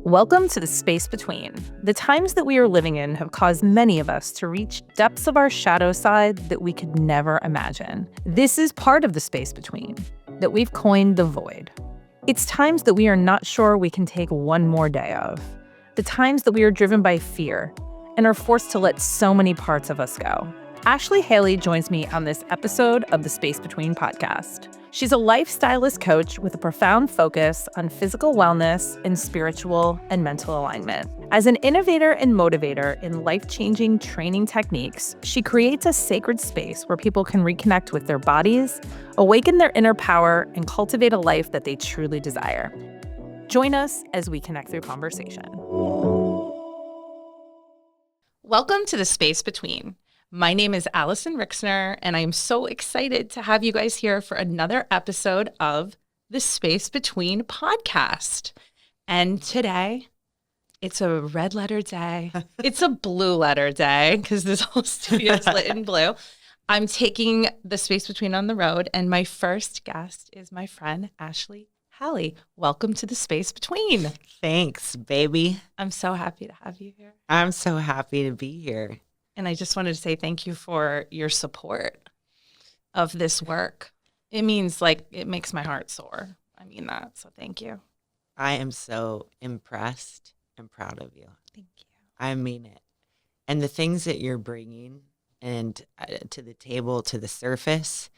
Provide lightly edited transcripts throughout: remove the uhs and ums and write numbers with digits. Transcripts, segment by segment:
Welcome to the space between. The times that we are living in have caused many of us to reach depths of our shadow side that we could never imagine. This is part of the space between, that we've coined the void. It's times that we are not sure we can take one more day of. The times that we are driven by fear and are forced to let so many parts of us go. Ashley Halley joins me on this episode of the Space Between podcast. She's a lifestylist coach with a profound focus on physical wellness and spiritual and mental alignment. As an innovator and motivator in life-changing training techniques, she creates a sacred space where people can reconnect with their bodies, awaken their inner power, and cultivate a life that they truly desire. Join us as we connect through conversation. Welcome to the Space Between. My name is Alyson and I am so excited to have you guys here for another episode of the Space Between podcast. And today, it's a red letter day. It's a blue letter day because this whole studio is lit in blue. I'm taking the Space Between on the road, and my first guest is my friend, Ashley Halley. Welcome to the Space Between. Thanks, baby. I'm so happy to have you here. I'm so happy to be here. And I just wanted to say thank you for your support of this work. It makes my heart soar. I mean that, so thank you. I am so impressed and proud of you. Thank you. I mean it. And the things that you're bringing and to the table, to the surface,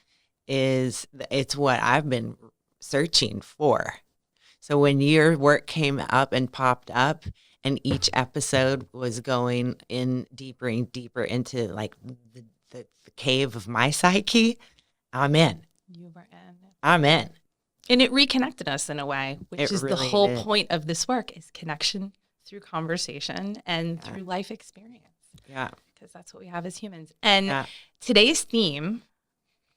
it's what I've been searching for. So when your work came up and popped up, and each episode was going in deeper and deeper into like the cave of my psyche, I'm in. You were in. I'm in. And it reconnected us in a way, which is really the whole point of this work, is connection through conversation and through life experience. Yeah. Because that's what we have as humans. And today's theme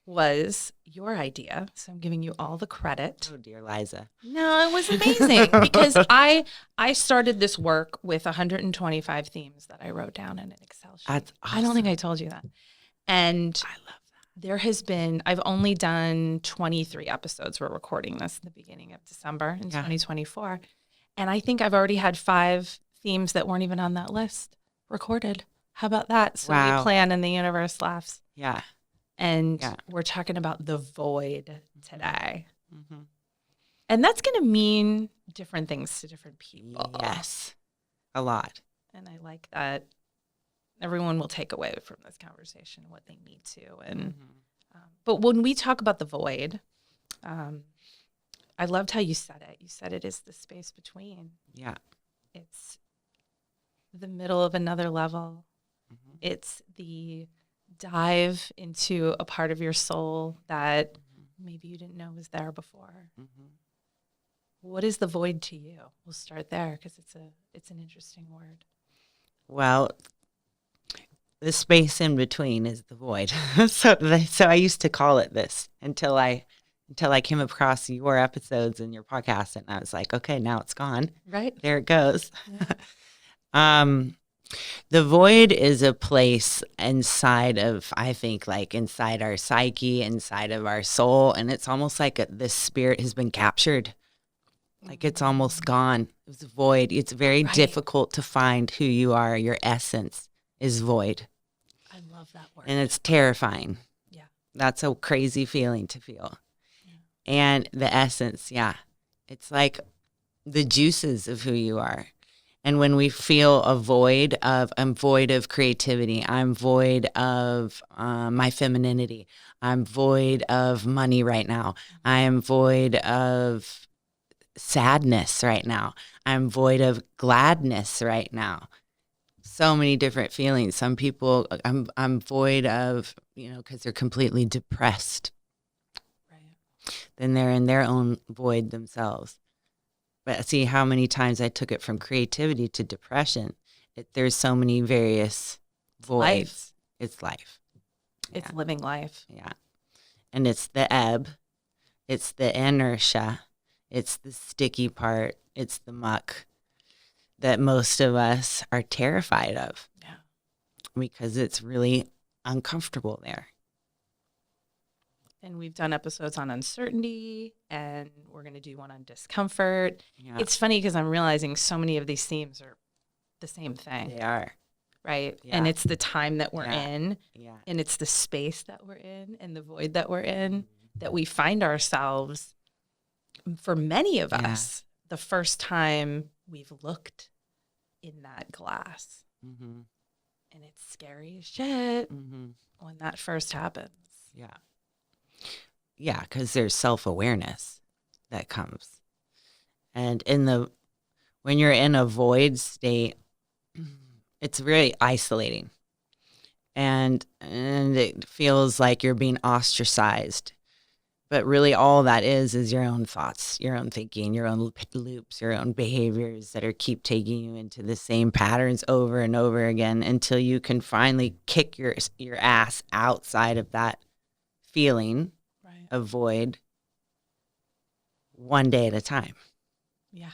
was your idea, so I'm giving you all the credit. Oh, dear Liza. No, it was amazing because I started this work with 125 themes that I wrote down in an Excel sheet. That's awesome. I don't think I told you that. And I love that. I've only done 23 episodes. We're recording this in the beginning of December in 2024. And I think I've already had 5 themes that weren't even on that list recorded. How about that? So we plan and the universe laughs. Yeah. And we're talking about the void today. Mm-hmm. And that's going to mean different things to different people. Yes, a lot. And I like that everyone will take away from this conversation what they need to. And but when we talk about the void, I loved how you said it. You said it is the space between. Yeah. It's the middle of another level. Mm-hmm. It's the dive into a part of your soul that maybe you didn't know was there before. Mm-hmm. What is the void to you? We'll start there because it's an interesting word. Well, the space in between is the void. So I used to call it this until I came across your episodes and your podcast, and I was like, okay, now it's gone. Right. There it goes. Yeah. The void is a place inside of, I think, like inside our psyche, inside of our soul. And it's almost like this spirit has been captured. Like it's almost gone. It's void. It's very difficult to find who you are. Your essence is void. I love that word. And it's terrifying. Yeah. That's a crazy feeling to feel. Yeah. And the essence, it's like the juices of who you are. And when we feel I'm void of creativity, I'm void of my femininity, I'm void of money right now, I am void of sadness right now, I'm void of gladness right now. So many different feelings. Some people, I'm void of, because they're completely depressed. Right. Then they're in their own void themselves. But see how many times I took it from creativity to depression. There's so many various voids. It's life. It's living life. Yeah. And it's the ebb. It's the inertia. It's the sticky part. It's the muck that most of us are terrified of. Yeah. Because it's really uncomfortable there. And we've done episodes on uncertainty, and we're going to do one on discomfort. Yeah. It's funny because I'm realizing so many of these themes are the same thing. They are. Right. Yeah. And it's the time that we're Yeah. in, Yeah. and it's the space that we're in and the void that we're in that we find ourselves, for many of us, the first time we've looked in that glass. Mm-hmm. And it's scary as shit Mm-hmm. when that first happens. Yeah. Yeah, because there's self-awareness that comes. And when you're in a void state, it's very isolating. And it feels like you're being ostracized. But really all that is your own thoughts, your own thinking, your own loops, your own behaviors that keep taking you into the same patterns over and over again until you can finally kick your ass outside of that feeling of void one day at a time. Yeah.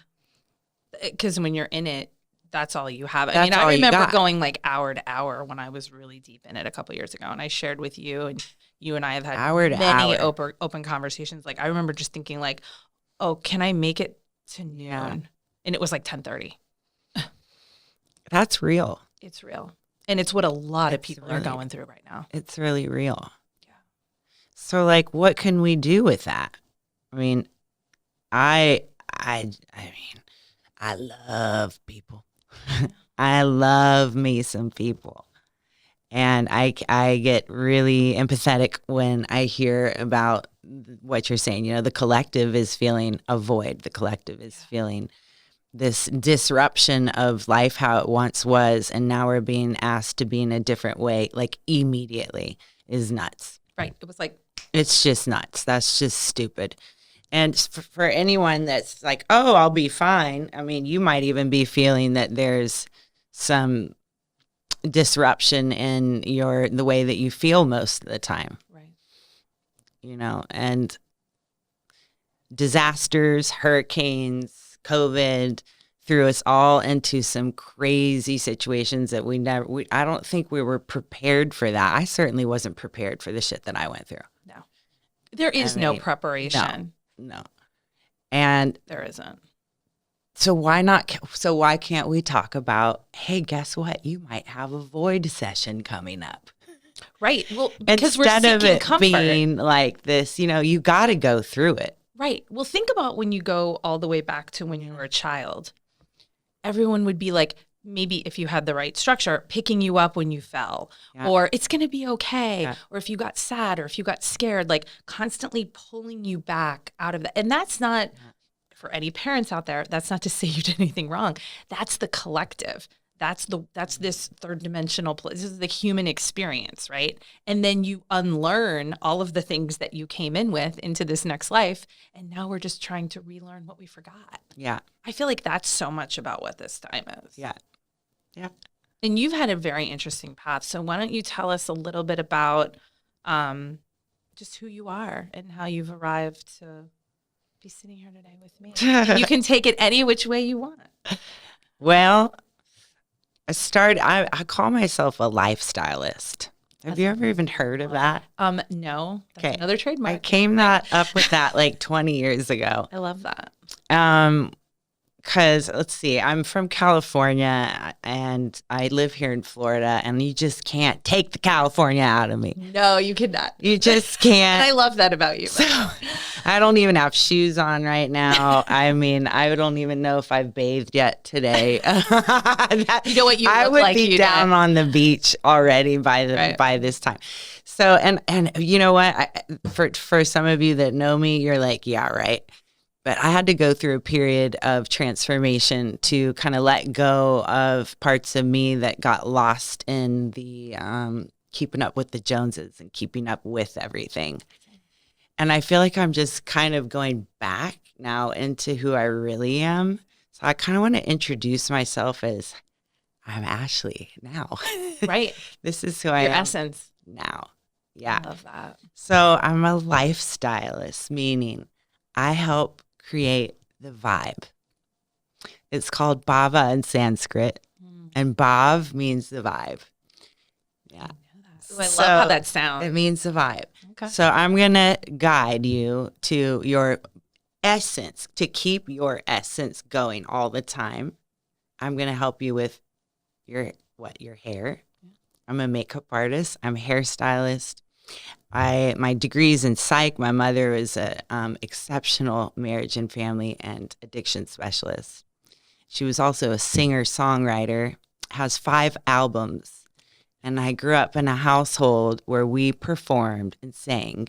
Because when you're in it, that's all you have. That's I all you remember got. going like hour to hour when I was really deep in it a couple years ago. And I shared with you, and you and I have had Hour to many hour. open conversations. Like, I remember just thinking like, oh, can I make it to noon? Yeah. And it was like 10:30. That's real. It's real. And it's what a lot of It's people are really- going through right now. It's really real. Yeah. So like, what can we do with that? I mean, I mean, I love people. I love me some people. And I get really empathetic when I hear about what you're saying. You know, the collective is feeling a void. The collective is feeling this disruption of life, how it once was. And now we're being asked to be in a different way, like immediately, is nuts. Right. It was like, It's just nuts. That's just stupid. And for anyone that's like, oh, I'll be fine. I mean, you might even be feeling that there's some disruption in the way that you feel most of the time. right. You know, and disasters, hurricanes, COVID threw us all into some crazy situations that I don't think we were prepared for that. I certainly wasn't prepared for the shit that I went through. No. There is no preparation. No. And There isn't. so why can't we talk about, hey, guess what? You might have a void session coming up. Right. Well, because we're Instead of seeking it comfort. being like this, you got to go through it. Right. Well, think about when you go all the way back to when you were a child. Everyone would be like, maybe if you had the right structure, picking you up when you fell, Yeah. or it's going to be okay. Yeah. Or if you got sad, or if you got scared, like constantly pulling you back out of that. And that's not, for any parents out there, that's not to say you did anything wrong. That's the collective. That's this third dimensional place. This is the human experience, right? And then you unlearn all of the things that you came in with into this next life. And now we're just trying to relearn what we forgot. Yeah. I feel like that's so much about what this time is. Yeah. Yeah. And you've had a very interesting path. So why don't you tell us a little bit about just who you are and how you've arrived to be sitting here today with me. And you can take it any which way you want. Well, I call myself a lifestylist. Have you ever even heard of that? No. That's Okay. another trademark. I came up with that like 20 years ago. I love that. Because let's see, I'm from California and I live here in Florida, and you just can't take the California out of me. No, you cannot. You just And can't. I love that about you. So, I don't even have shoes on right now. I mean, I don't even know if I've bathed yet today. You know what you I look would like be you down did. on the beach already by this time. So, and you know what? For some of you that know me, you're like, yeah, right. But I had to go through a period of transformation to kind of let go of parts of me that got lost in the keeping up with the Joneses and keeping up with everything. And I feel like I'm just kind of going back now into who I really am. So I kind of want to introduce myself as I'm Ashley now. Right. This is who I Your am essence. now. Yeah. I love that. So I'm a lifestylist, meaning I help create the vibe. It's called bhava in Sanskrit, and bhav means the vibe. Yeah. Ooh, I love how that It sounds. means the vibe. Okay. So I'm going to guide you to your essence, to keep your essence going all the time. I'm going to help you with your hair. I'm a makeup artist. I'm a hairstylist. My degree's in psych. My mother was a exceptional marriage and family and addiction specialist. She was also a singer-songwriter, has 5 albums. And I grew up in a household where we performed and sang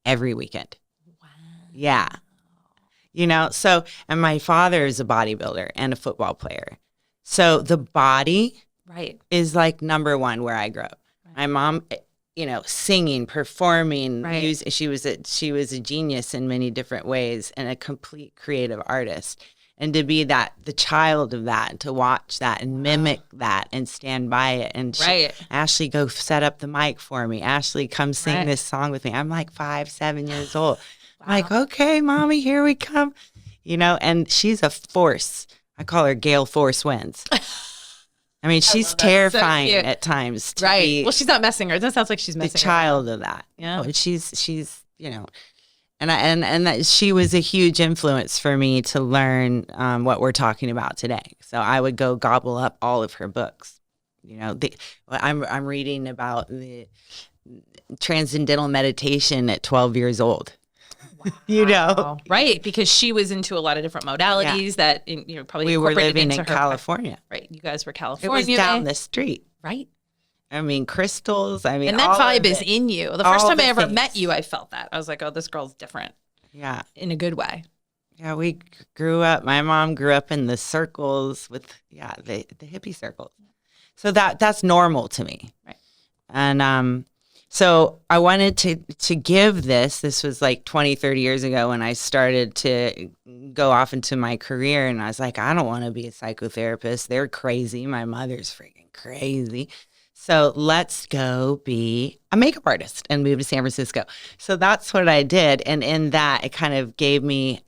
every weekend. Wow. Yeah. You know, so, and my father is a bodybuilder and a football player. So the body is like number one where I grew up. Right. My mom, you know, singing, performing, she was a genius in many different ways and a complete creative artist. And to be the child of that, and to watch that and mimic that and stand by it. And Ashley, go set up the mic for me. Ashley, come sing this song with me. I'm like 5, 7 years old. Wow. I'm like, okay, mommy, here we come. You know, and she's a force. I call her Gale Force Winds. I mean, she's terrifying at times. To be well, she's not messing her. That sounds like she's messing the child of that. Yeah. Oh, she's, you know. And that she was a huge influence for me to learn what we're talking about today. So I would go gobble up all of her books. You know, I'm reading about the transcendental meditation at 12 years old. Wow. You know, right? Because she was into a lot of different modalities that probably we were living in California. Right, you guys were California. It was down the street. Right. I mean, crystals. I mean, and that vibe is in you. The first time I ever met you, I felt that. I was like, oh, this girl's different. Yeah. In a good way. Yeah, we grew up. My mom grew up in the circles with, the hippie circles. So that's normal to me. Right. And so I wanted to give this. This was like 20, 30 years ago when I started to go off into my career. And I was like, I don't want to be a psychotherapist. They're crazy. My mother's freaking crazy. So let's go be a makeup artist and move to San Francisco. So that's what I did. And in that, it kind of gave me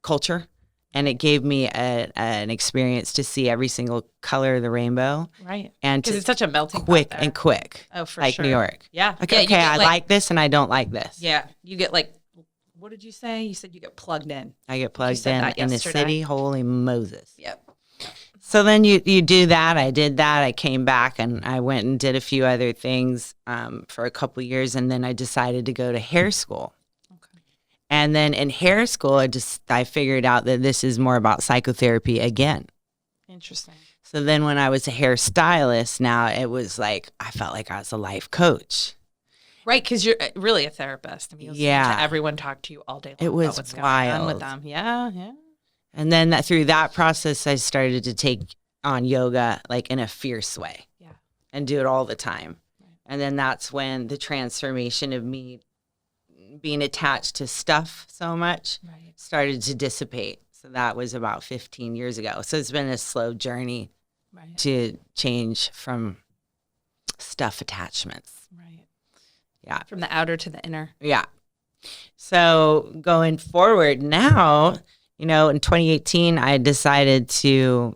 culture, and it gave me an experience to see every single color of the rainbow. Right. And because it's such a melting quick pot and quick. Oh, for like sure. New York. Yeah. Like, okay, I like this and I don't like this. Yeah. You get like, what did you say? You said you get plugged in. I get plugged in the city. Holy Moses. Yep. So then you do that. I did that. I came back and I went and did a few other things for a couple of years. And then I decided to go to hair school. Okay. And then in hair school, I figured out that this is more about psychotherapy again. Interesting. So then when I was a hairstylist, now it was like, I felt like I was a life coach. Right, because you're really a therapist. I mean, everyone talk to you all day long. It was about what's wild. going on with them. Yeah, yeah. And then through that process, I started to take on yoga like in a fierce way. Yeah. And do it all the time. Right. And then that's when the transformation of me being attached to stuff so much started to dissipate. So that was about 15 years ago. So it's been a slow journey to change from stuff attachments. Right. Yeah. From the outer to the inner. Yeah. So going forward now, in 2018, I decided to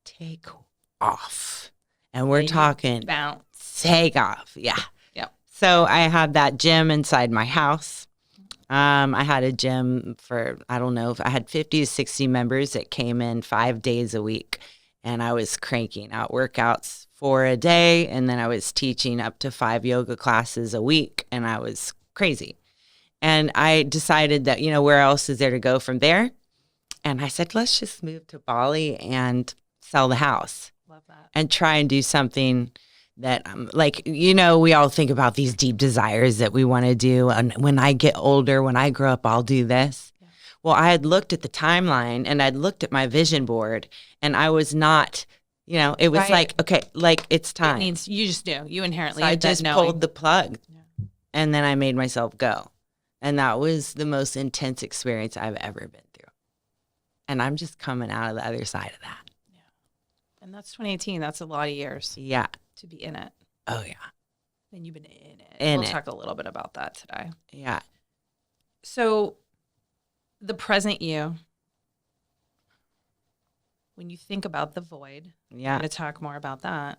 take off. And we're talking bounce. Take off. Yeah. Yep. So I had that gym inside my house. I had a gym for, I don't know, I had 50 to 60 members that came in 5 days a week. And I was cranking out workouts 4 a day. And then I was teaching up to 5 yoga classes a week. And I was crazy. And I decided that, where else is there to go from there? And I said, let's just move to Bali and sell the house. Love that. And try and do something that, we all think about these deep desires that we want to do. And when I get older, when I grow up, I'll do this. Yeah. Well, I had looked at the timeline and I'd looked at my vision board and I was not, it was like, okay, it's time. It means you just knew. You inherently I just pulled the plug and then I made myself go. And that was the most intense experience I've ever been through. And I'm just coming out of the other side of that. Yeah. And that's 2018. That's a lot of years. Yeah. To be in it. Oh, yeah. And you've been in it. We'll talk a little bit about that today. Yeah. So the present you, when you think about the void, we're going to talk more about that.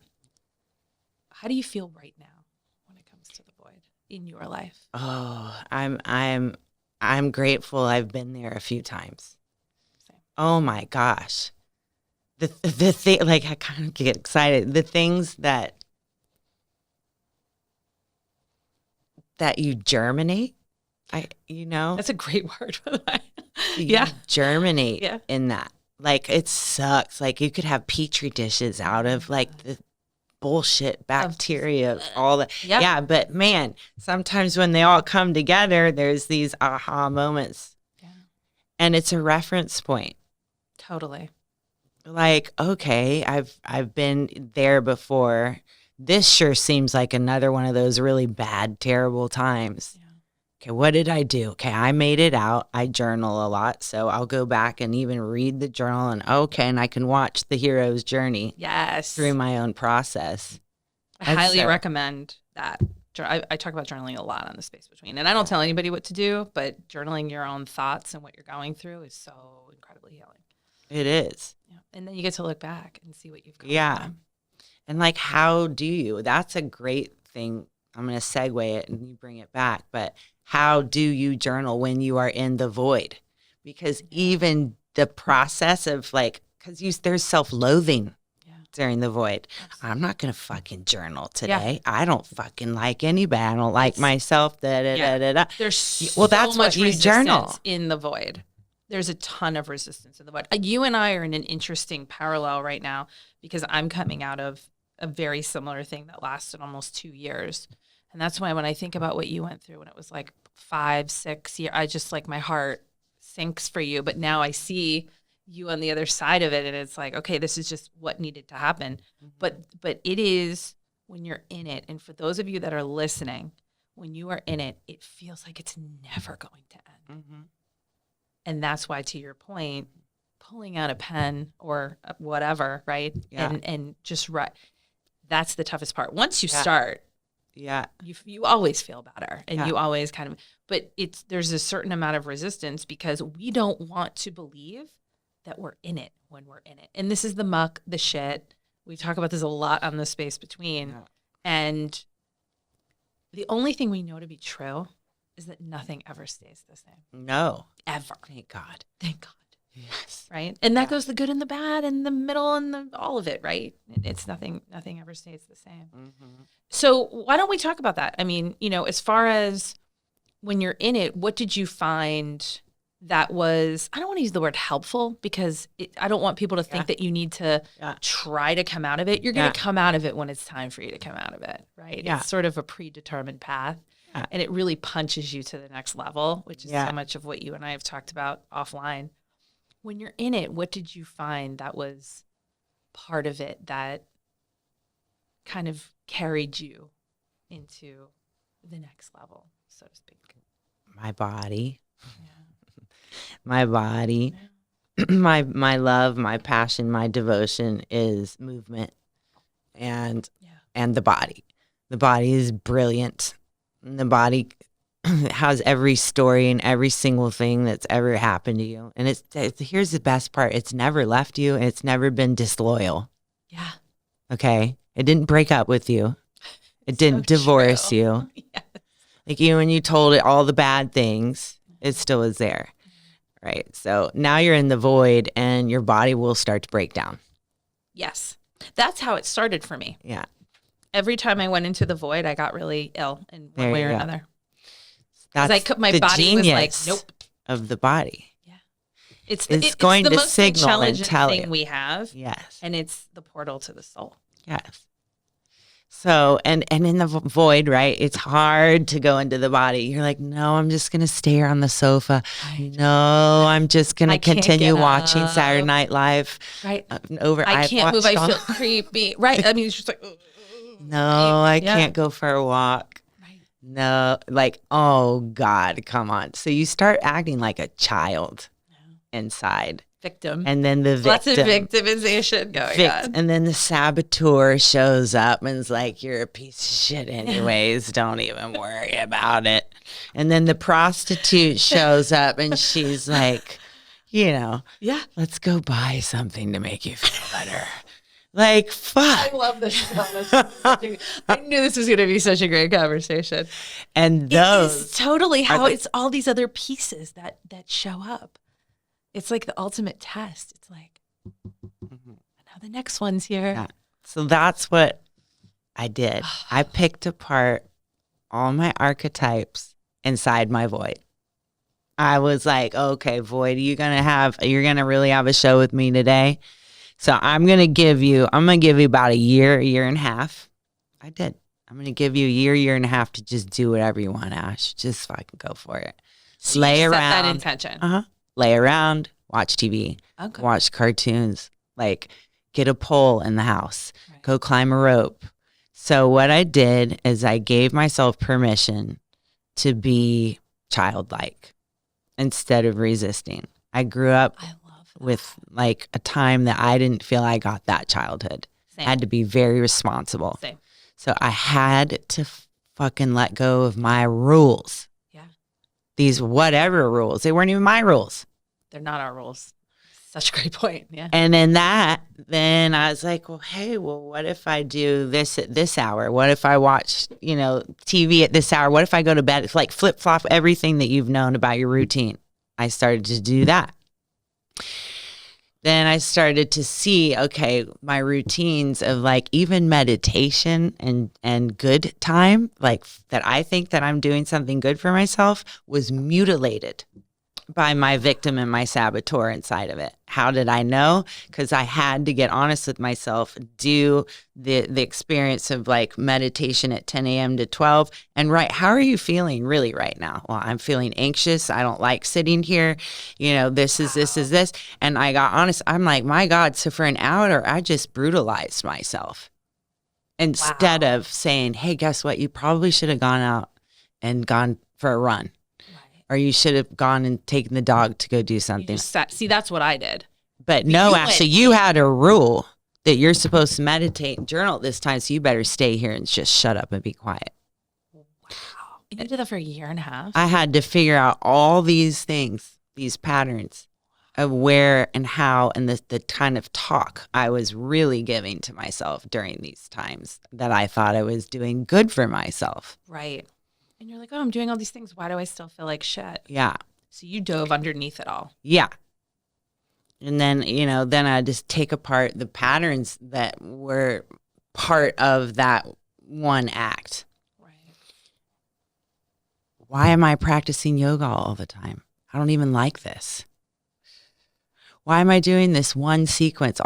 How do you feel right now when it comes in your life? Oh, I'm grateful I've been there a few times. Same. Oh my gosh. The thing, like, I kind of get excited. The things that you germinate, That's a great word, by the way. you germinate Yeah. in that. Like, it sucks. Like, you could have petri dishes out of like the bullshit bacteria of all that. Yep. Yeah, but man, sometimes when they all come together, there's these aha moments. Yeah. And it's a reference point. Totally. Like, okay, I've been there before. This sure seems like another one of those really bad, terrible times. Yeah. Okay, what did I do? Okay, I made it out. I journal a lot, so I'll go back and even read the journal, and and I can watch the hero's journey. Yes. Through my own process. I highly recommend that. I talk about journaling a lot on the Space Between, and I don't tell anybody what to do, but journaling your own thoughts and what you're going through is so incredibly healing. It is. Yeah. And then you get to look back and see what you've got. Yeah. And like, how do you? That's a great thing. I'm going to segue it and you bring it back. But how do you journal when you are in the void? Because even the process of like, because there's self-loathing during the void. Absolutely. I'm not going to fucking journal today. Yeah. I don't fucking like anybody. I don't like myself. There's so that's much what you journal in the void. There's a ton of resistance in the void. You and I are in an interesting parallel right now because I'm coming out of a very similar thing that lasted almost 2 years. And that's why when I think about what you went through when it was like 5, 6 years, I just like my heart sinks for you. But now I see you on the other side of it and it's like, okay, this is just what needed to happen. Mm-hmm. But it is when you're in it. And for those of you that are listening, when you are in it, it feels like it's never going to end. Mm-hmm. And that's why, to your point, pulling out a pen or whatever, right? Yeah. And just write. That's the toughest part. Once you start, you always feel better, and you always kind of. But there's a certain amount of resistance because we don't want to believe that we're in it when we're in it. And this is the muck, the shit. We talk about this a lot on the Space Between, and the only thing we know to be true is that nothing ever stays the same. No. Ever. Thank God. Thank God. Yes. Right? And that goes the good and the bad and the middle and all of it, right? It's nothing ever stays the same. Mm-hmm. So why don't we talk about that? I mean, as far as when you're in it, what did you find that was, I don't want to use the word helpful because I don't want people to think that you need to try to come out of it. You're going to come out of it when it's time for you to come out of it, right? Yeah. It's sort of a predetermined path. And it really punches you to the next level, which is so much of what you and I have talked about offline. When you're in it, what did you find that was part of it that kind of carried you into the next level, so to speak? My body. Yeah. My body. Yeah. My love, my passion, my devotion is movement and the body. The body is brilliant. The body has every story and every single thing that's ever happened to you. And here's the best part. It's never left you and it's never been disloyal. Yeah. Okay. It didn't break up with you. It didn't divorce you. Yes. Like when you told it all the bad things, it still is there. Right. So now you're in the void and your body will start to break down. Yes. That's how it started for me. Yeah. Every time I went into the void, I got really ill in one way or another. That's my body was like, nope. Of the body. Yeah. It's going to signal and tell you. We have. Yes. And it's the portal to the soul. Yes. So, and in the void, right, it's hard to go into the body. You're like, no, I'm just going to stay here on the sofa. No, I'm just going to continue watching Saturday Night Live. Right. I can't move. I feel creepy. Right. I mean, it's just like, no, I can't go for a walk. Right. No, like, oh God, come on. So you start acting like a child inside. Victim. And then the victim. Lots of victimization going on. And then the saboteur shows up and is like, you're a piece of shit anyways. Don't even worry about it. And then the prostitute shows up and she's like, let's go buy something to make you feel better. Like, fuck. I love this so much. I knew this was going to be such a great conversation. And It those is totally how it's all these other pieces that show up. It's like the ultimate test. It's like, now the next one's here. Yeah. So that's what I did. I picked apart all my archetypes inside my void. I was like, okay, void, you're going to really have a show with me today. So I'm going to give you about a year and a half. I did. I'm going to give you a year and a half to just do whatever you want, Ash. Just fucking go for it. So lay you around. set that intention. Lay around, watch TV, watch cartoons, like get a pole in the house, go climb a rope. So what I did is I gave myself permission to be childlike instead of resisting. I grew up with like a time that I didn't feel I got that childhood. I had to be very responsible. Same. So I had to fucking let go of my rules. Yeah. These whatever rules. They weren't even my rules. They're not our rules. Such a great point. Yeah. And then I was like, well, hey, what if I do this at this hour? What if I watch, TV at this hour? What if I go to bed? It's like flip flop everything that you've known about your routine. I started to do that. Then I started to see, okay, my routines of like even meditation and good time, like that I think that I'm doing something good for myself was mutilated by my victim and my saboteur inside of it. How did I know? Because I had to get honest with myself, do the experience of like meditation at 10 a.m. to 12 and how are you feeling really right now? Well, I'm feeling anxious. I don't like sitting here. This is this. And I got honest. I'm like, my God. So for an hour, I just brutalized myself instead of saying, hey, guess what? You probably should have gone out and gone for a run. Or you should have gone and taken the dog to go do something. See, that's what I did. But no, Ashley, you had a rule that you're supposed to meditate and journal at this time, so you better stay here and just shut up and be quiet. Wow. And you did that for a year and a half? I had to figure out all these things, these patterns of where and how and the kind of talk I was really giving to myself during these times that I thought I was doing good for myself. Right. And you're like, oh, I'm doing all these things. Why do I still feel like shit? Yeah. So you dove underneath it all. Yeah. And then, then I just take apart the patterns that were part of that one act. Right. Why am I practicing yoga all the time? I don't even like this. Why am I doing this one sequence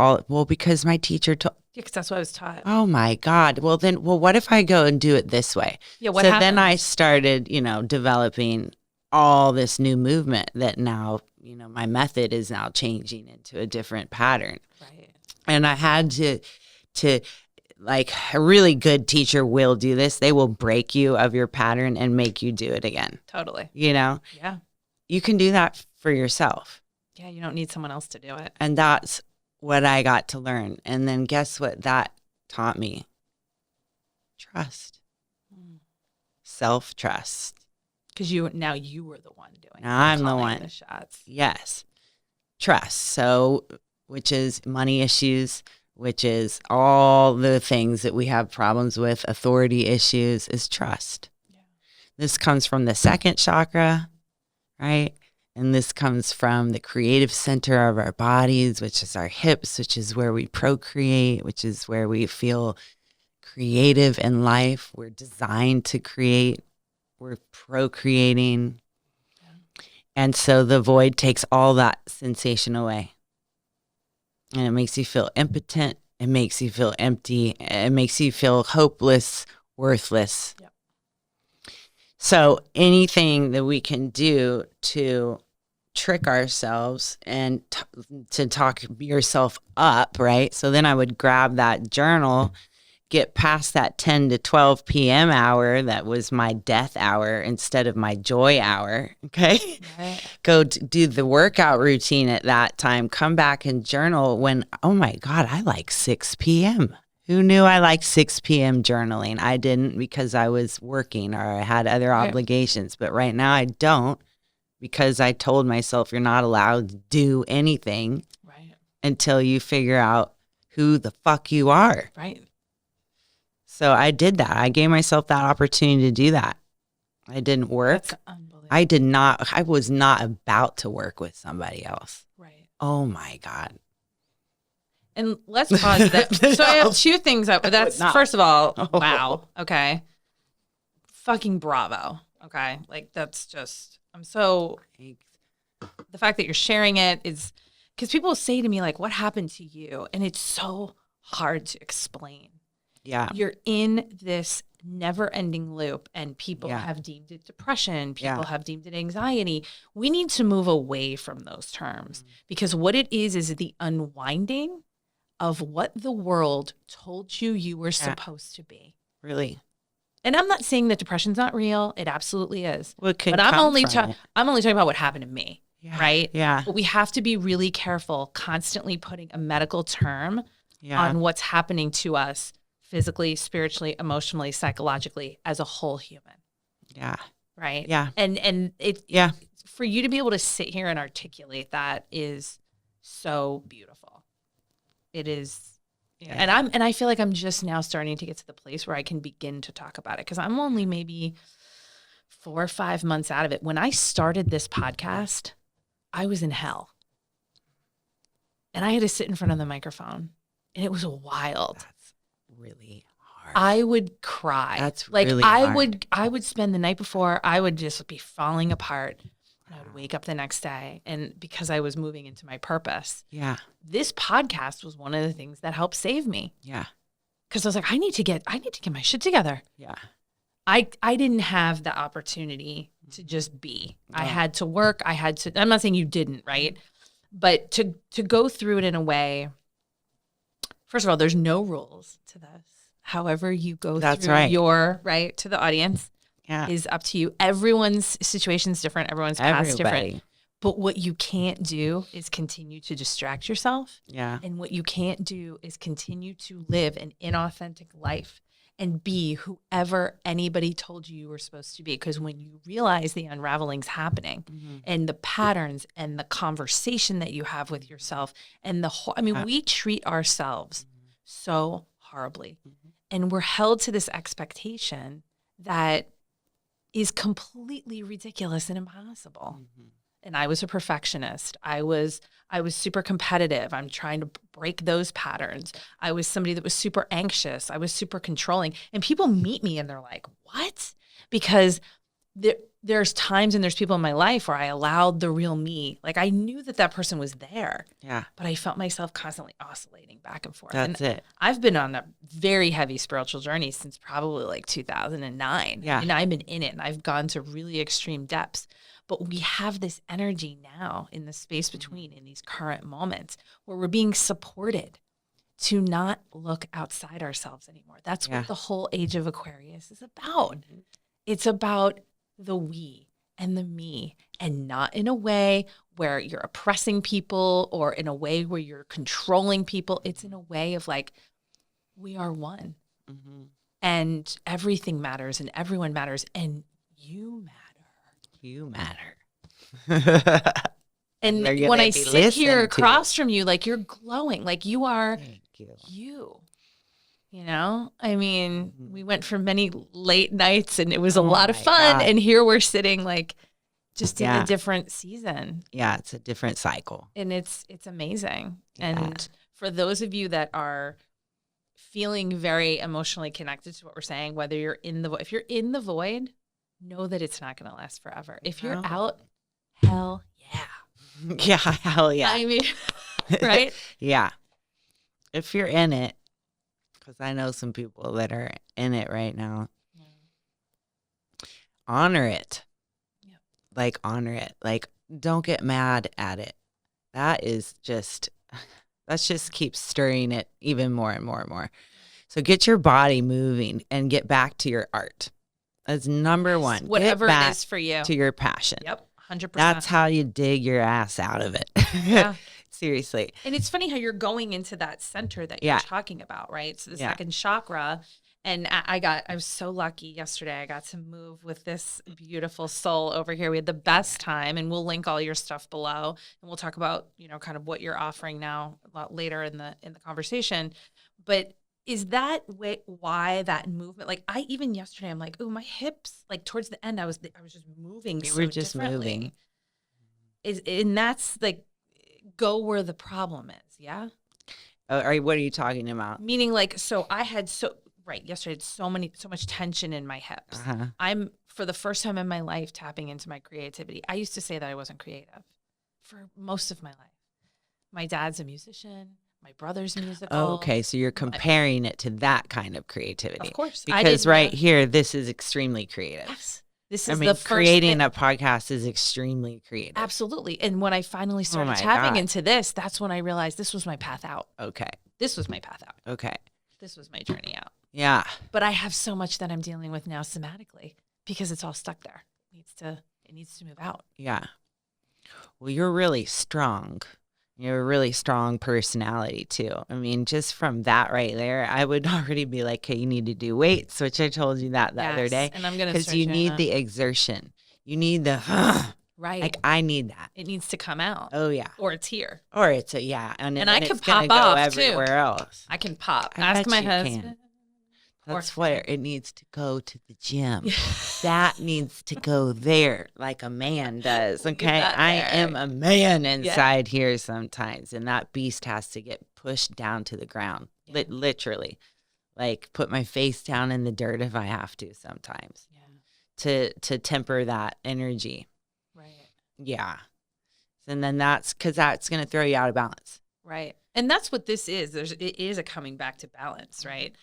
because my teacher told. Yeah, because that's what I was taught. Oh my God. Well, what if I go and do it this way? Yeah, what happens? Then I started, developing all this new movement that now, my method is now changing into a different pattern. Right. And I had to like a really good teacher will do this. They will break you of your pattern and make you do it again. Totally. Yeah. You can do that for yourself. Yeah, you don't need someone else to do it. And that's what I got to learn. And then guess what that taught me? Trust. Self-trust. Because you were the one doing now I'm the one. The shots. Yes. Trust. So, which is money issues, which is all the things that we have problems with, authority issues, is trust. Yeah. This comes from the second chakra, right? And this comes from the creative center of our bodies, which is our hips, which is where we procreate, which is where we feel creative in life. We're designed to create. We're procreating. Yeah. And so the void takes all that sensation away. And it makes you feel impotent. It makes you feel empty. It makes you feel hopeless, worthless. Yep. So anything that we can do to trick ourselves and to talk yourself up, right? So then I would grab that journal, get past that 10 to 12 p.m. hour that was my death hour instead of my joy hour, okay? Right. Go do the workout routine at that time, come back and journal when, oh my God, I like 6 p.m. Who knew I liked 6 p.m. journaling? I didn't because I was working or I had other obligations. But right now I don't because I told myself you're not allowed to do anything until you figure out who the fuck you are. Right. So I did that. I gave myself that opportunity to do that. I didn't work. That's unbelievable. I was not about to work with somebody else. Right. Oh my God. And let's pause that. So I have two things. That's first of all, wow. Okay. Fucking bravo. Okay. Like that's just, the fact that you're sharing it is because people say to me like, what happened to you? And it's so hard to explain. Yeah. You're in this never ending loop and people have deemed it depression. People have deemed it anxiety. We need to move away from those terms because what it is the unwinding of what the world told you were supposed to be. Really. And I'm not saying that depression's not real. It absolutely is. Well, but I'm only talking about what happened to me. Yeah. Right? Yeah. But we have to be really careful constantly putting a medical term on what's happening to us physically, spiritually, emotionally, psychologically as a whole human. Yeah. Right? Yeah. And for you to be able to sit here and articulate that is so beautiful. It is. Yeah. And I feel like I'm just now starting to get to the place where I can begin to talk about it because I'm only maybe 4 or 5 months out of it. When I started this podcast, I was in hell. And I had to sit in front of the microphone. And it was wild. That's really hard. I would cry. That's like really I hard. I would spend the night before, I would just be falling apart. And I would wake up the next day. And because I was moving into my purpose. Yeah. This podcast was one of the things that helped save me. Yeah. Because I was like, I need to get my shit together. Yeah. I didn't have the opportunity to just be. No. I had to work. I'm not saying you didn't, right? But to go through it in a way, first of all, there's no rules to this. However you go through your, right, to the audience is up to you. Everyone's situation's different. Everyone's path's different. But what you can't do is continue to distract yourself. Yeah. And what you can't do is continue to live an inauthentic life and be whoever anybody told you were supposed to be. Because when you realize the unraveling's happening and the patterns and the conversation that you have with yourself and we treat ourselves so horribly. And we're held to this expectation that is completely ridiculous and impossible. And I was a perfectionist. I was super competitive. I'm trying to break those patterns. I was somebody that was super anxious. I was super controlling. And people meet me and they're like, what? Because there's times and there's people in my life where I allowed the real me. Like I knew that person was there. Yeah. But I felt myself constantly oscillating back and forth. That's it. I've been on a very heavy spiritual journey since probably like 2009. Yeah. And I've been in it and I've gone to really extreme depths. But we have this energy now in the space between in these current moments where we're being supported to not look outside ourselves anymore. That's what the whole age of Aquarius is about. It's about the we and the me, and not in a way where you're oppressing people or in a way where you're controlling people. It's in a way of like, we are one. And everything matters and everyone matters and you matter. You matter. And when I sit here across from you, like you're glowing, like you are you. You know, I mean, we went for many late nights and it was a lot of fun. God. And here we're sitting like just in a different season. Yeah, it's a different cycle. And it's amazing. Yeah. And for those of you that are feeling very emotionally connected to what we're saying, whether you're if you're in the void, know that it's not going to last forever. If you're out, hell yeah. Yeah, hell yeah. I mean, right? Yeah. If you're in it, because I know some people that are in it right now, honor it. Yep. Like, honor it. Like, don't get mad at it. Let's just keep stirring it even more and more and more. So get your body moving and get back to your art. That's number one. Whatever it is for you. To your passion. Yep, 100%. That's how you dig your ass out of it. Yeah. Seriously. And it's funny how you're going into that center that you're talking about, right? So the second chakra, And I was so lucky yesterday. I got to move with this beautiful soul over here. We had the best time, and we'll link all your stuff below, and we'll talk about, kind of what you're offering now a lot later in the conversation. But is that why that movement? Like even yesterday, I'm like, oh, my hips, like towards the end, I was just moving. You so were just differently. moving. And that's like, go where the problem is. Yeah. What are you talking about? Meaning like, so I had yesterday I had so much tension in my hips. Uh-huh. I'm, for the first time in my life, tapping into my creativity. I used to say that I wasn't creative for most of my life. My dad's a musician. My brother's musical. Oh, okay, so you're comparing it to that kind of creativity. Of course. Because right here, this is extremely creative. Yes. This is the first creating a podcast is extremely creative. Absolutely. And when I finally started tapping into this, that's when I realized this was my path out. Okay. This was my path out. Okay. This was my journey out. Yeah. But I have so much that I'm dealing with now somatically because it's all stuck there. It needs to move out. Yeah. Well, you're really strong. You're a really strong personality too. I mean, just from that right there, I would already be like, okay, you need to do weights, which I told you that the other day. And I'm going to because you need the exertion. You need the right. Like I need that. It needs to come out. Oh yeah. Or it's here. Or it's and I can pop go off everywhere too. Else. I can pop. I Ask bet my you husband. can. That's where it needs to go to the gym. That needs to go there like a man does. Okay. I am a man inside here sometimes. And that beast has to get pushed down to the ground. Literally. Like put my face down in the dirt if I have to sometimes. Yeah. To temper that energy. Right. Yeah. And then that's because that's going to throw you out of balance. Right. And that's what this is. It is a coming back to balance, right?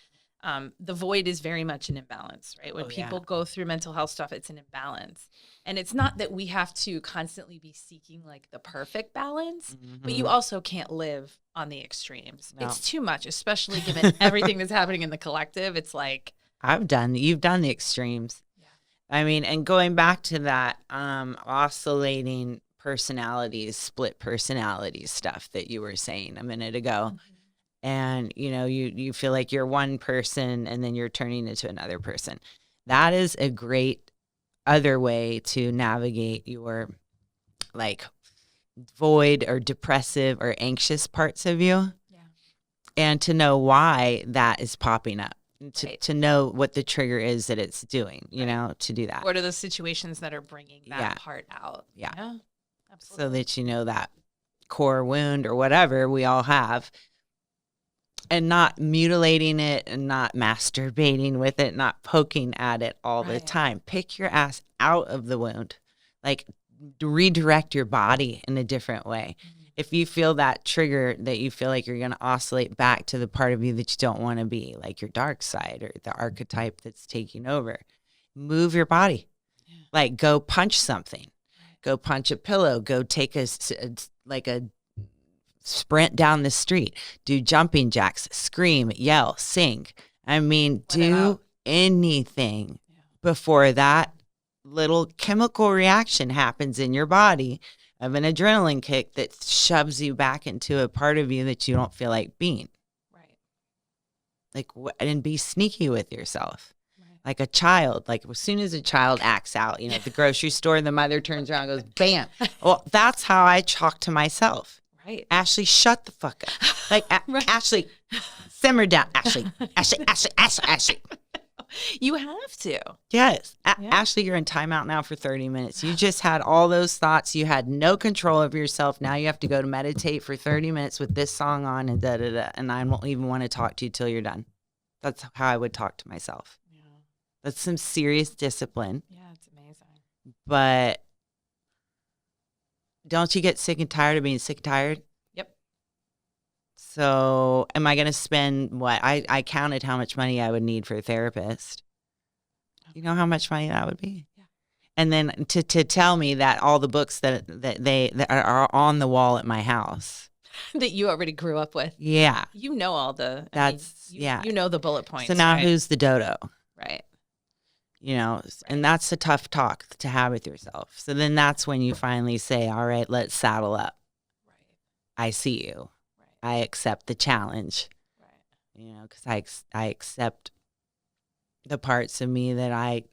The void is very much an imbalance, right? When people go through mental health stuff, it's an imbalance. And it's not that we have to constantly be seeking like the perfect balance, but you also can't live on the extremes. No. It's too much, especially given everything that's happening in the collective. It's like you've done the extremes. Yeah. I mean, and going back to that oscillating personalities, split personalities stuff that you were saying a minute ago. And, you feel like you're one person and then you're turning into another person. That is a great other way to navigate your like void or depressive or anxious parts of you. Yeah. And to know why that is popping up, to know what the trigger is that it's doing, to do that. What are the situations that are bringing that part out? Yeah. Absolutely. So that that core wound or whatever we all have. And not mutilating it and not masturbating with it, not poking at it all the time. Pick your ass out of the wound. Like redirect your body in a different way. If you feel that trigger that you feel like you're going to oscillate back to the part of you that you don't want to be, like your dark side or the archetype that's taking over, move your body. Yeah. Like go punch something. Go punch a pillow. Go take a sprint down the street, do jumping jacks, scream, yell, sing. I mean, do anything before that little chemical reaction happens in your body of an adrenaline kick that shoves you back into a part of you that you don't feel like being. Right. Like, and be sneaky with yourself. Right. Like a child, like as soon as a child acts out, at the grocery store, the mother turns around and goes, bam. Well, that's how I talk to myself. Right. Ashley, shut the fuck up. Like, Ashley, simmer down. Ashley. You have to. Yes. Ashley, you're in timeout now for 30 minutes. You just had all those thoughts. You had no control of yourself. Now you have to go to meditate for 30 minutes with this song on and da-da-da. And I won't even want to talk to you till you're done. That's how I would talk to myself. Yeah. That's some serious discipline. Yeah, it's amazing. But don't you get sick and tired of being sick and tired? Yep. So am I going to spend what? I counted how much money I would need for a therapist. You know how much money that would be? Yeah. And then to tell me that all the books that are on the wall at my house. That you already grew up with. Yeah. You know all the. You know the bullet points. So now who's the dodo? Right. And that's a tough talk to have with yourself. So then that's when you finally say, all right, let's saddle up. Right. I see you. Right. I accept the challenge. Right. Because I accept the parts of me that I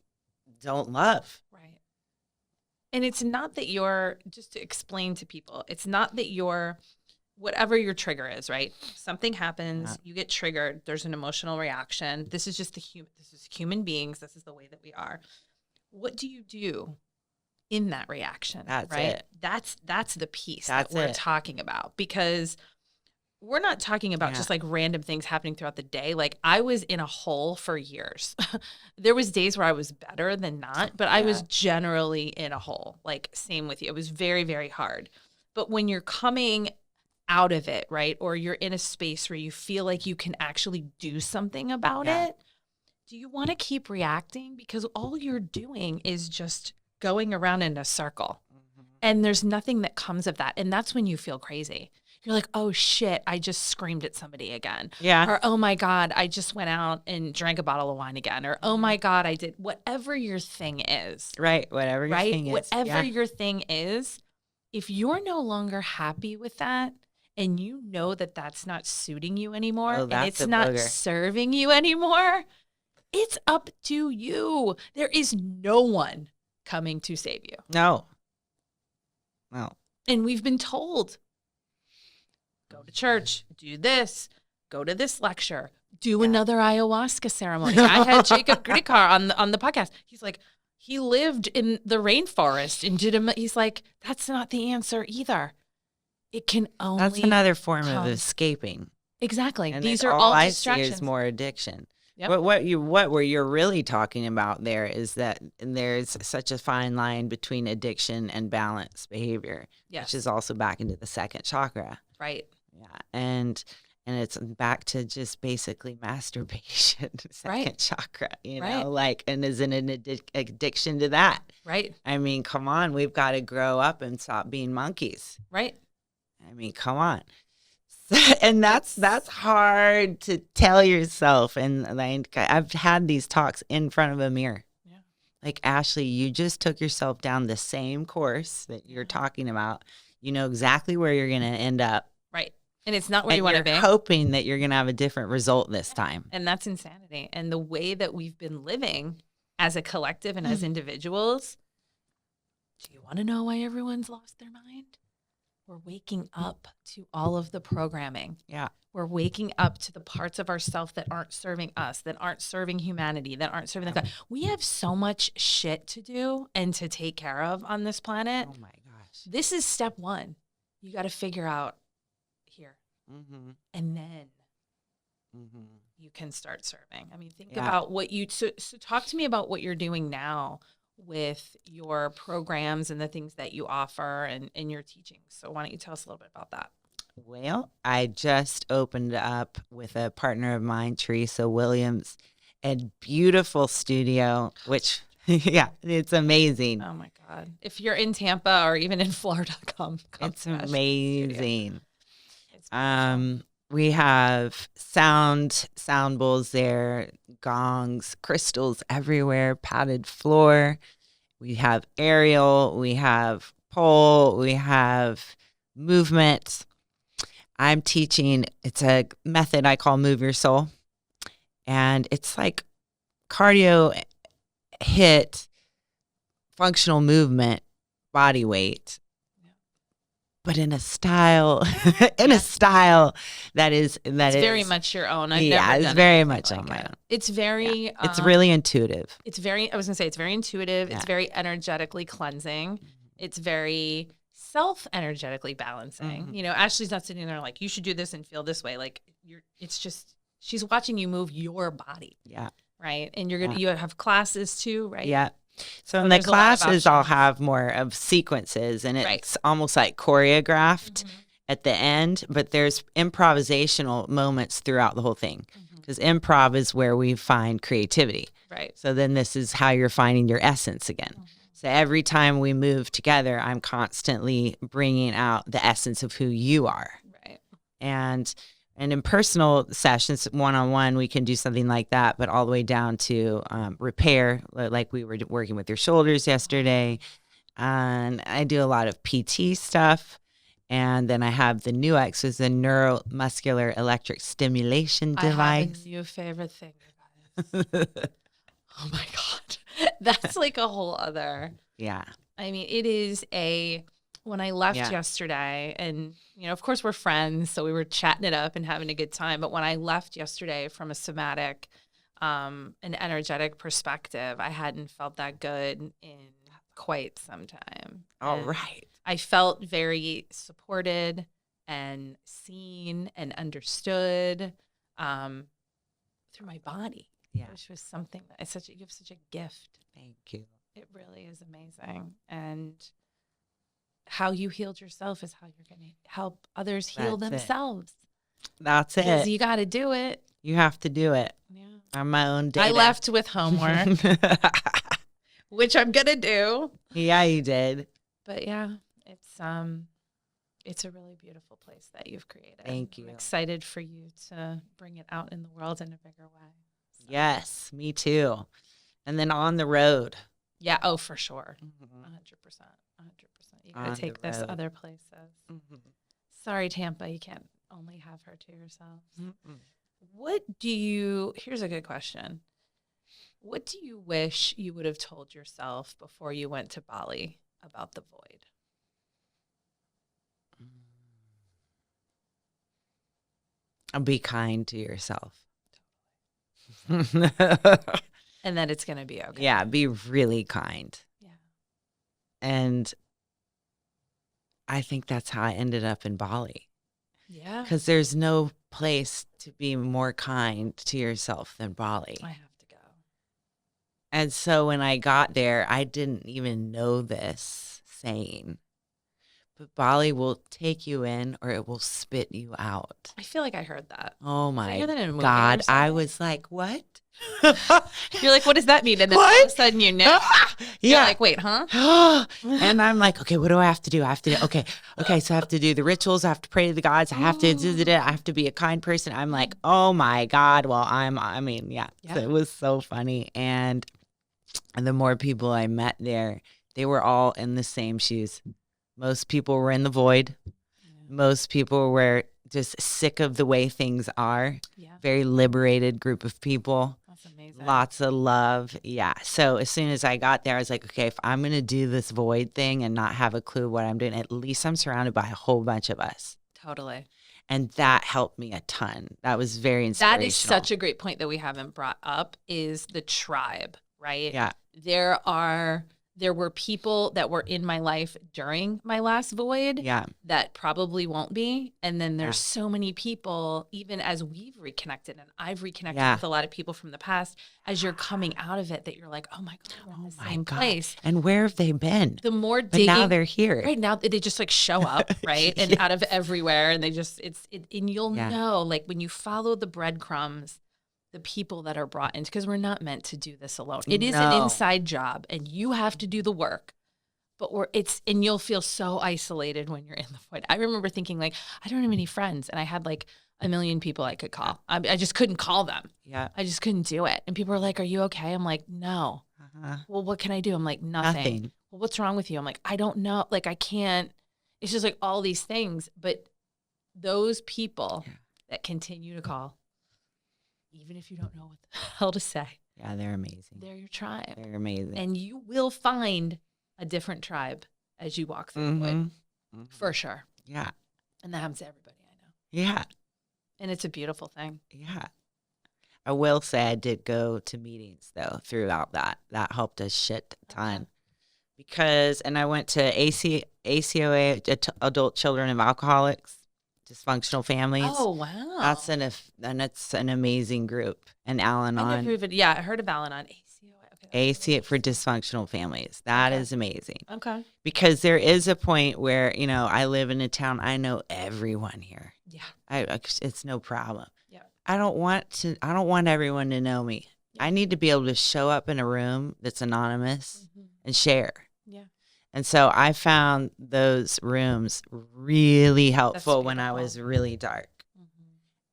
don't love. Right. And it's not that you're, just to explain to people, it's not that you're, whatever your trigger is, right? Something happens, you get triggered, there's an emotional reaction. This is just this is human beings. This is the way that we are. What do you do in that reaction? That's right? it. That's the piece That's that we're it. talking about, because we're not talking about just like random things happening throughout the day. Like, I was in a hole for years. There was days where I was better than not, but I was generally in a hole. Like, same with you. It was very, very hard. But when you're coming out of it, right? Or you're in a space where you feel like you can actually do something about it. Do you want to keep reacting? Because all you're doing is just going around in a circle. And there's nothing that comes of that. And that's when you feel crazy. You're like, oh shit, I just screamed at somebody again. Yeah. Or, oh my God, I just went out and drank a bottle of wine again. Or, oh my God, I did whatever your thing is. Right. Whatever your thing is. Whatever your thing is, if you're no longer happy with that, and you know that that's not suiting you anymore, and it's not serving you anymore, it's up to you. There is no one coming to save you. No. And we've been told, go to church, do this, go to this lecture, do another ayahuasca ceremony. I had Jacob Gridikar on the podcast. He's like, he lived in the rainforest and he's like, that's not the answer either. It can only That's another form of escaping. Exactly. And these are all I distractions. see is more addiction. Yep. What you're really talking about there is that there's such a fine line between addiction and balanced behavior, which is also back into the second chakra. Right. Yeah. And it's back to just basically masturbation, second chakra, you know, like, and is an addiction to that. Right. I mean, come on, we've got to grow up and stop being monkeys. Right. I mean, come on. And that's hard to tell yourself. And like, I've had these talks in front of a mirror. Yeah. Like, Ashley, you just took yourself down the same course that you're talking about. You know exactly where you're going to end up. Right. And it's not where you want to be. You're hoping that you're going to have a different result this time. And that's insanity. And the way that we've been living as a collective and as individuals, do you want to know why everyone's lost their mind? We're waking up to all of the programming. Yeah. We're waking up to the parts of ourselves that aren't serving us, that aren't serving humanity, that aren't serving the God. We have so much shit to do and to take care of on this planet. Oh my gosh. This is step one. You got to figure out here. Mm-hmm. And then you can start serving. I mean, think about what so talk to me about what you're doing now with your programs and the things that you offer and your teachings. So why don't you tell us a little bit about that? Well, I just opened up with a partner of mine, Teresa Williams, a beautiful studio, which, it's amazing. Oh my God. If you're in Tampa or even in Florida, come it's amazing. We have sound bowls there, gongs, crystals everywhere, padded floor. We have aerial, we have pole, we have movement. I'm teaching, it's a method I call Move Your Soul. And it's like cardio, HIIT, functional movement, body weight. But in a style, that is very much your own. It's very much on my own. It's very, it's really intuitive. It's very intuitive. Yeah. It's very energetically cleansing. It's very self-energetically balancing. You know, Ashley's not sitting there like, you should do this and feel this way. Like it's just, she's watching you move your body. Yeah. Right. And you have classes too, right? Yeah. So in the classes, I'll have more of sequences, and it's almost like choreographed at the end, but there's improvisational moments throughout the whole thing, because improv is where we find creativity. Right. So then this is how you're finding your essence again. So every time we move together, I'm constantly bringing out the essence of who you are. Right. And in personal sessions, one-on-one, we can do something like that, but all the way down to repair, like we were working with your shoulders yesterday. And I do a lot of PT stuff. And then I have the NUX, is the neuromuscular electric stimulation device. I have a new favorite thing, you guys. Oh my God. That's like a whole other. Yeah. I mean, it is when I left Yeah. yesterday, and, of course we're friends, so we were chatting it up and having a good time. But when I left yesterday from a somatic, an energetic perspective, I hadn't felt that good in quite some time. All And right. I felt very supported and seen and understood through my body. Yeah. Which was something that you have such a gift. Thank you. It really is amazing. And how you healed yourself is how you're going to help others heal That's it. themselves. That's Because it. you got to do it. You have to do it. Yeah. I'm my own data. I left with homework, which I'm going to do. Yeah, you did. But yeah, it's a really beautiful place that you've created. Thank you. I'm excited for you to bring it out in the world in a bigger way. So. Yes, me too. And then on the road. Yeah. Oh, for sure. 100%. Mm-hmm. 100%. You got to take this other places. Mm-hmm. Sorry, Tampa. You can't only have her to yourself. Mm-mm. Here's a good question. What do you wish you would have told yourself before you went to Bali about the void? Be kind to yourself. And that it's going to be okay. Yeah, be really kind. Yeah. And I think that's how I ended up in Bali. Yeah. Because there's no place to be more kind to yourself than Bali. I have to go. And so when I got there, I didn't even know this saying, but Bali will take you in or it will spit you out. I feel like I heard that. Oh Did I hear my that in a movie or God. I something? was like, what? You're like, what does that mean? And then all of a sudden you know. You're Yeah. like, wait, huh? And I'm like, okay, what do I have to do? Okay. So I have to do the rituals. I have to pray to the gods. I have to I have to be a kind person. I'm like, oh my God. Well, yeah. So it was so funny. And the more people I met there, they were all in the same shoes. Most people were in the void. Yeah. Most people were just sick of the way things are. Yeah. Very liberated group of people. That's amazing. Lots of love. Yeah. So as soon as I got there, I was like, okay, if I'm going to do this void thing and not have a clue what I'm doing, at least I'm surrounded by a whole bunch of us. Totally. And that helped me a ton. That was very inspirational. That is such a great point that we haven't brought up is the tribe, right? Yeah. There were people that were in my life during my last void that probably won't be. And then there's so many people, even as we've reconnected and I've reconnected with a lot of people from the past, as you're coming out of it, that you're like, oh my God, we're in the same place. And where have they been? The more digging. But now they're here. Right now they just like show up, right? And out of everywhere. And they just, and you'll know, like when you follow the breadcrumbs, the people that are brought in, because we're not meant to do this alone. It is an inside job and you have to do the work, but and you'll feel so isolated when you're in the void. I remember thinking like, I don't have any friends. And I had like a million people I could call. I just couldn't call them. Yeah. I just couldn't do it. And people are like, are you okay? I'm like, no. Well, what can I do? I'm like, nothing. Well, what's wrong with you? I'm like, I don't know. Like, I can't, it's just like all these things, but those people that continue to call, even if you don't know what the hell to say. Yeah, they're amazing. They're your tribe. They're amazing. And you will find a different tribe as you walk through the wood. For sure. Yeah. And that happens to everybody I know. Yeah. And it's a beautiful thing. Yeah. I will say I did go to meetings, though, throughout that. That helped a shit ton. And I went to ACOA, Adult Children of Alcoholics. Dysfunctional families. Oh, wow. That's an amazing group. And Al-Anon. I heard of Al-Anon. ACOA for dysfunctional families. That is amazing. Okay. Because there is a point where, I live in a town. I know everyone here. Yeah. It's no problem. Yeah. I don't want everyone to know me. Yeah. I need to be able to show up in a room that's anonymous and share. Yeah. And so I found those rooms really helpful when I was really dark.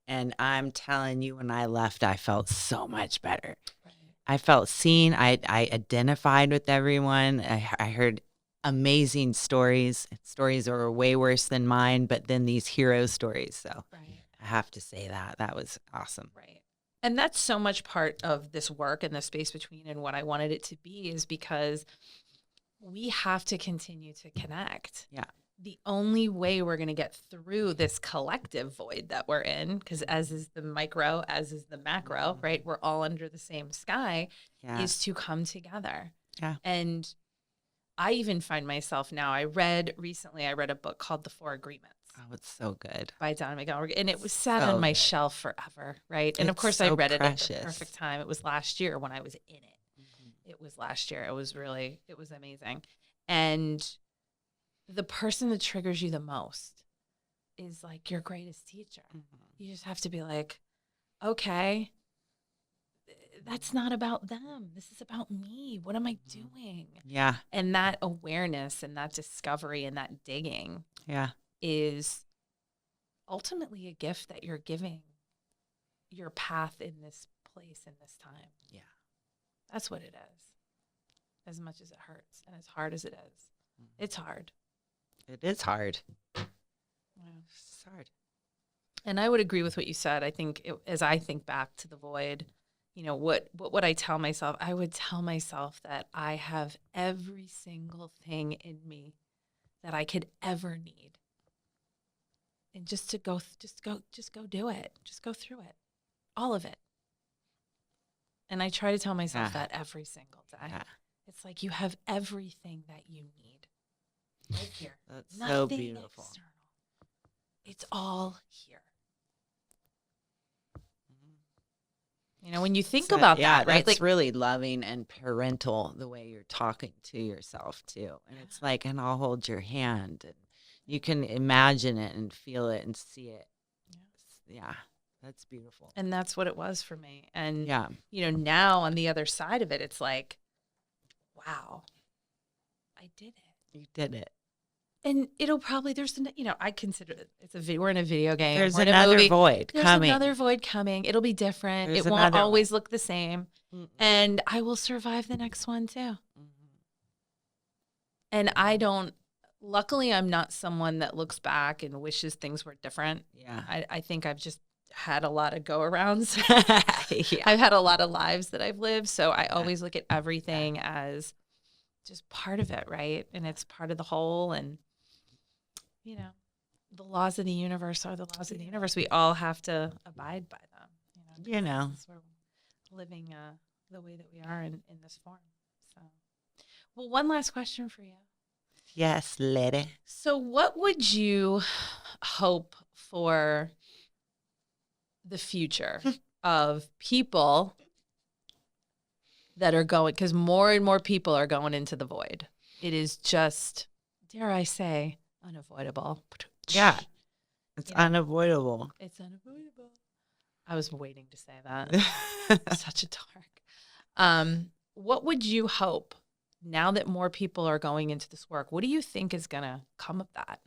And I'm telling you, when I left, I felt so much better. Right. I felt seen. I identified with everyone. I heard amazing stories. Stories that were way worse than mine, but then these hero stories. So I have to say that was awesome. Right. And that's so much part of this work and the space between and what I wanted it to be is because we have to continue to connect. Yeah. The only way we're going to get through this collective void that we're in, because as is the micro, as is the macro, right? We're all under the same sky, is to come together. Yeah. And I even find myself now, recently I read a book called The Four Agreements. Oh, it's so good. By Don Miguel. And it was sat on my shelf forever, right? And of course I read it at the perfect time. It was last year when I was in it. It was last year. It was amazing. And the person that triggers you the most is like your greatest teacher. You just have to be like, okay, that's not about them. This is about me. What am I doing? Yeah. And that awareness and that discovery and that digging is ultimately a gift that you're giving your path in this place, in this time. Yeah. That's what it is. As much as it hurts and as hard as it is. It's hard. It is hard. Yeah. It's hard. And I would agree with what you said. I think as I think back to the void, you know, what would I tell myself? I would tell myself that I have every single thing in me that I could ever need. And just go do it. Just go through it. All of it. And I try to tell myself that every single day. Yeah. It's like you have everything that you need right here. That's Nothing so beautiful. External. It's all here. You know, when you think about that, right? That's like really loving and parental the way you're talking to yourself too. And it's like, and I'll hold your hand and you can imagine it and feel it and see it. Yeah. That's beautiful. And that's what it was for me. And, yeah, you know, now on the other side of it, it's like, wow, I did it. You did it. And it'll probably, I consider we're in a video game. There's another void coming. There's another void coming. It'll be different. It won't always look the same. And I will survive the next one too. And luckily I'm not someone that looks back and wishes things were different. Yeah. I think I've just had a lot of go-arounds. I've had a lot of lives that I've lived. So I always look at everything as just part of it, right? And it's part of the whole. And, you know, the laws of the universe are the laws of the universe. We all have to abide by them. You know. We're living the way that we are in this form. So, well, one last question for you. Yes, lady. So what would you hope for the future of people that are going, because more and more people are going into the void. It is just, dare I say, unavoidable. Yeah. It's unavoidable. It's unavoidable. I was waiting to say that. Such a dark. What would you hope now that more people are going into this work? What do you think is going to come of that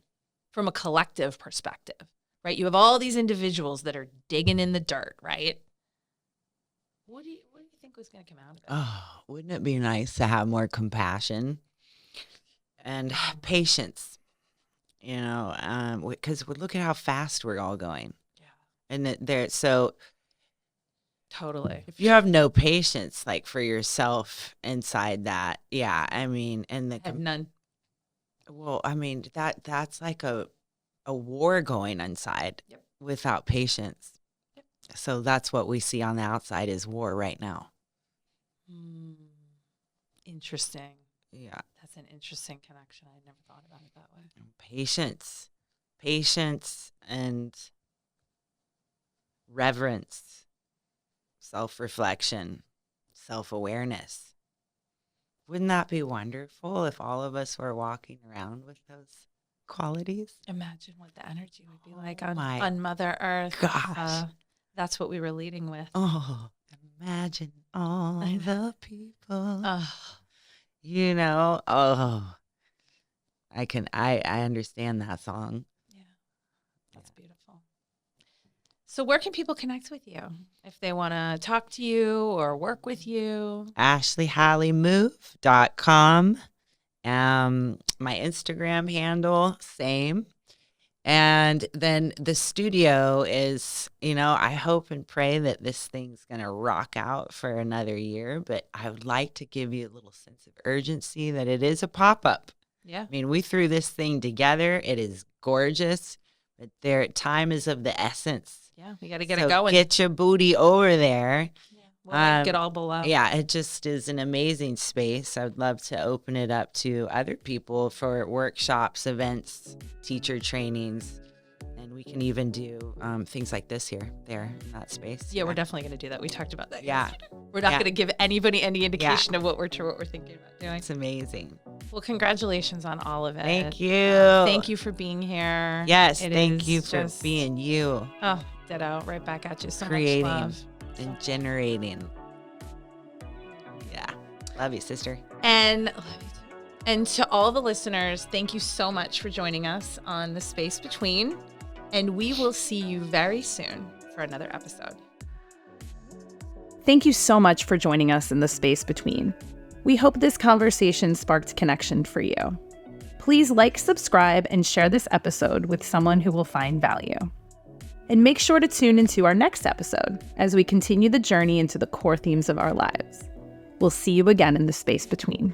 from a collective perspective, right? You have all these individuals that are digging in the dirt, right? What do you think was going to come out of it? Oh, wouldn't it be nice to have more compassion and patience? You know, because look at how fast we're all going. Yeah. And so totally. If you have no patience, like for yourself inside that, I mean, and I have none. Well, I mean, that's like a war going inside without patience. Yep. So that's what we see on the outside is war right now. Interesting. Yeah. That's an interesting connection. I never thought about it that way. Patience and reverence, self-reflection, self-awareness. Wouldn't that be wonderful if all of us were walking around with those qualities? Imagine what the energy would be like on Mother Earth. Gosh. That's what we were leading with. Oh, imagine all the people. You know, I understand that song. Yeah, that's beautiful. So where can people connect with you if they want to talk to you or work with you? AshleyHalleyMove.com. My Instagram handle, same. And then the studio is, I hope and pray that this thing's going to rock out for another year. But I would like to give you a little sense of urgency that it is a pop-up. Yeah. I mean, we threw this thing together. It is gorgeous, but time is of the essence. Yeah, we got to get it going. Get your booty over there. We'll get all below. Yeah, it just is an amazing space. I would love to open it up to other people for workshops, events, teacher trainings, and we can even do things like this there in that space. Yeah, we're definitely going to do that. We talked about that. Yeah, we're not going to give anybody any indication of what we're thinking about doing. It's amazing. Well, congratulations on all of it. Thank you. Thank you for being here. Yes, thank you for being you. Oh, ditto. Right back at you. So creating much love. And generating. Yeah. Love you, sister. And to all the listeners, thank you so much for joining us on The Space Between. And we will see you very soon for another episode. Thank you so much for joining us in The Space Between. We hope this conversation sparked connection for you. Please like, subscribe, and share this episode with someone who will find value. And make sure to tune into our next episode as we continue the journey into the core themes of our lives. We'll see you again in The Space Between.